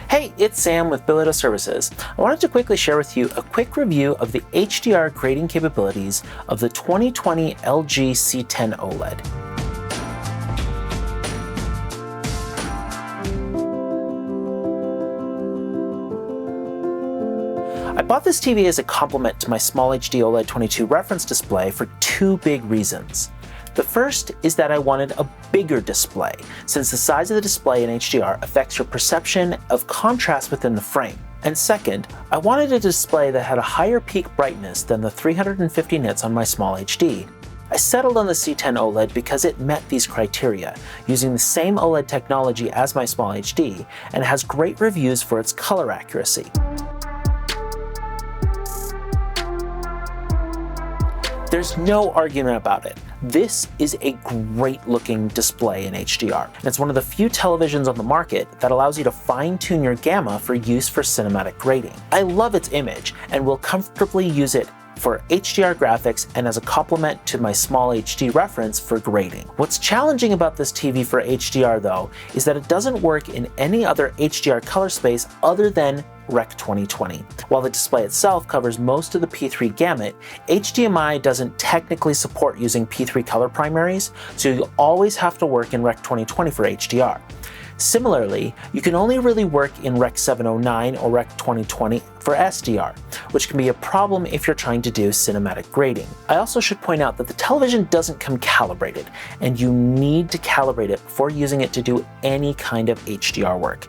Hey, it's Sam with Billito Services. I wanted to quickly share with you a quick review of the HDR grading capabilities of the 2020 LG C10 OLED. I bought this TV as a complement to my Small HD OLED 22 reference display for two big reasons. The first is that I wanted a bigger display, since the size of the display in HDR affects your perception of contrast within the frame. And second, I wanted a display that had a higher peak brightness than the 350 nits on my Small HD. I settled on the C10 OLED because it met these criteria, using the same OLED technology as my Small HD, and has great reviews for its color accuracy. There's no argument about it. This is a great looking display in HDR. And it's one of the few televisions on the market that allows you to fine-tune your gamma for use for cinematic grading. I love its image and will comfortably use it for HDR graphics and as a complement to my Small HD reference for grading. What's challenging about this TV for HDR though is that it doesn't work in any other HDR color space other than Rec 2020. While the display itself covers most of the P3 gamut, HDMI doesn't technically support using P3 color primaries, so you'll always have to work in Rec 2020 for HDR. Similarly, you can only really work in Rec 709 or Rec 2020 for SDR, which can be a problem if you're trying to do cinematic grading. I also should point out that the television doesn't come calibrated, and you need to calibrate it before using it to do any kind of HDR work.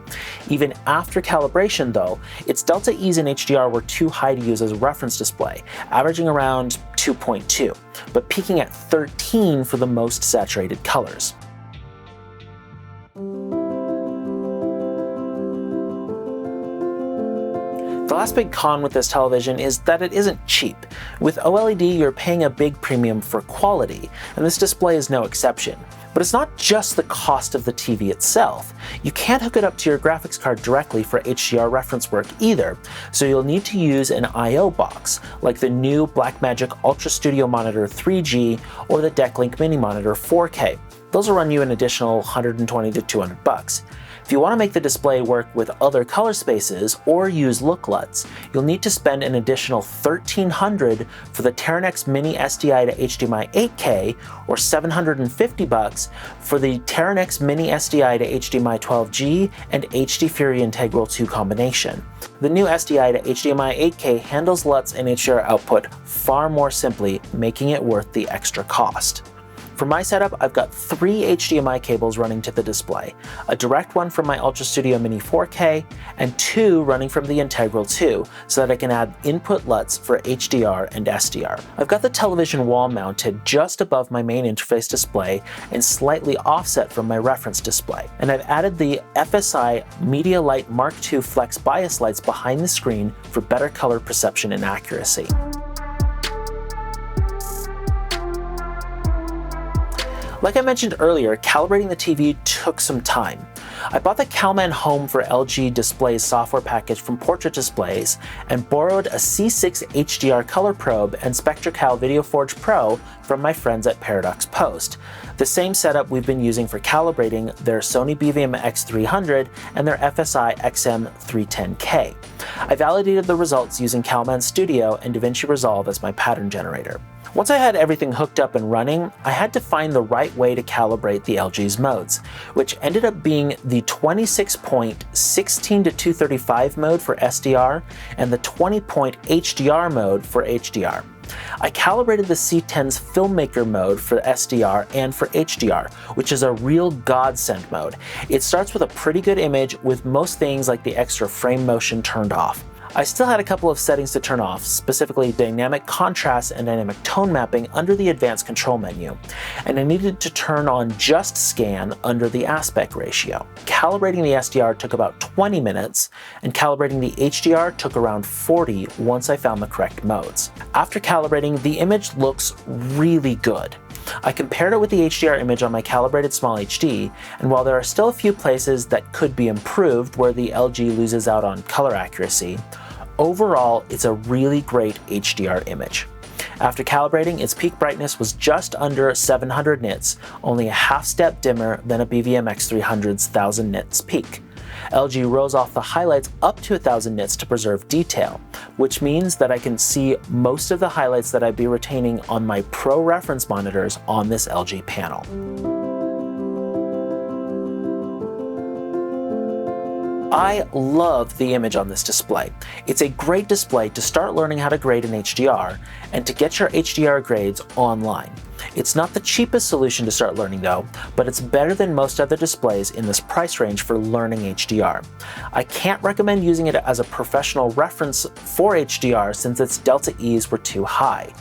Even after calibration though, its delta E's in HDR were too high to use as a reference display, averaging around 2.2, but peaking at 13 for the most saturated colors. The last big con with this television is that it isn't cheap. With OLED, you're paying a big premium for quality, and this display is no exception. But it's not just the cost of the TV itself. You can't hook it up to your graphics card directly for HDR reference work either, so you'll need to use an I/O box, like the new Blackmagic Ultra Studio Monitor 3G or the Decklink Mini Monitor 4K. Those will run you an additional $120 to $200. If you want to make the display work with other color spaces or use look LUTs, you'll need to spend an additional $1,300 for the Teranex Mini SDI to HDMI 8K or $750 for the Teranex Mini SDI to HDMI 12G and HD Fury Integral 2 combination. The new SDI to HDMI 8K handles LUTs and HDR output far more simply, making it worth the extra cost. For my setup, I've got 3 HDMI cables running to the display, a direct one from my Ultra Studio Mini 4K, and 2 running from the Integral 2, so that I can add input LUTs for HDR and SDR. I've got the television wall mounted just above my main interface display and slightly offset from my reference display. And I've added the FSI Media Light Mark II Flex bias lights behind the screen for better color perception and accuracy. Like I mentioned earlier, calibrating the TV took some time. I bought the CalMan Home for LG Displays software package from Portrait Displays and borrowed a C6 HDR color probe and SpectraCal VideoForge Pro from my friends at Paradox Post. The same setup we've been using for calibrating their Sony BVM X300 and their FSI XM310K. I validated the results using CalMan Studio and DaVinci Resolve as my pattern generator. Once I had everything hooked up and running, I had to find the right way to calibrate the LG's modes, which ended up being the 26-point 16 to 235 mode for SDR and the 20-point HDR mode for HDR. I calibrated the C10's Filmmaker mode for SDR and for HDR, which is a real godsend mode. It starts with a pretty good image with most things like the extra frame motion turned off. I still had a couple of settings to turn off, specifically dynamic contrast and dynamic tone mapping under the advanced control menu, and I needed to turn on just scan under the aspect ratio. Calibrating the SDR took about 20 minutes, and calibrating the HDR took around 40 once I found the correct modes. After calibrating, the image looks really good. I compared it with the HDR image on my calibrated Small HD, and while there are still a few places that could be improved where the LG loses out on color accuracy, overall it's a really great HDR image. After calibrating, its peak brightness was just under 700 nits, only a half step dimmer than a BVM X300's 1000 nits peak. LG rose off the highlights up to 1000 nits to preserve detail, which means that I can see most of the highlights that I'd be retaining on my Pro reference monitors on this LG panel. I love the image on this display. It's a great display to start learning how to grade in HDR and to get your HDR grades online. It's not the cheapest solution to start learning though, but it's better than most other displays in this price range for learning HDR. I can't recommend using it as a professional reference for HDR since its delta E's were too high,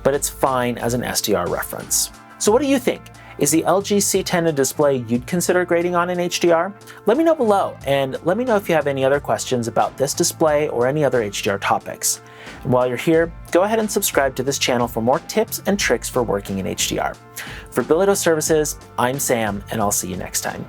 but it's fine as an SDR reference. So what do you think? Is the LG C10 a display you'd consider grading on in HDR? Let me know below, and let me know if you have any other questions about this display or any other HDR topics. And while you're here, go ahead and subscribe to this channel for more tips and tricks for working in HDR. For Bilito Services, I'm Sam, and I'll see you next time.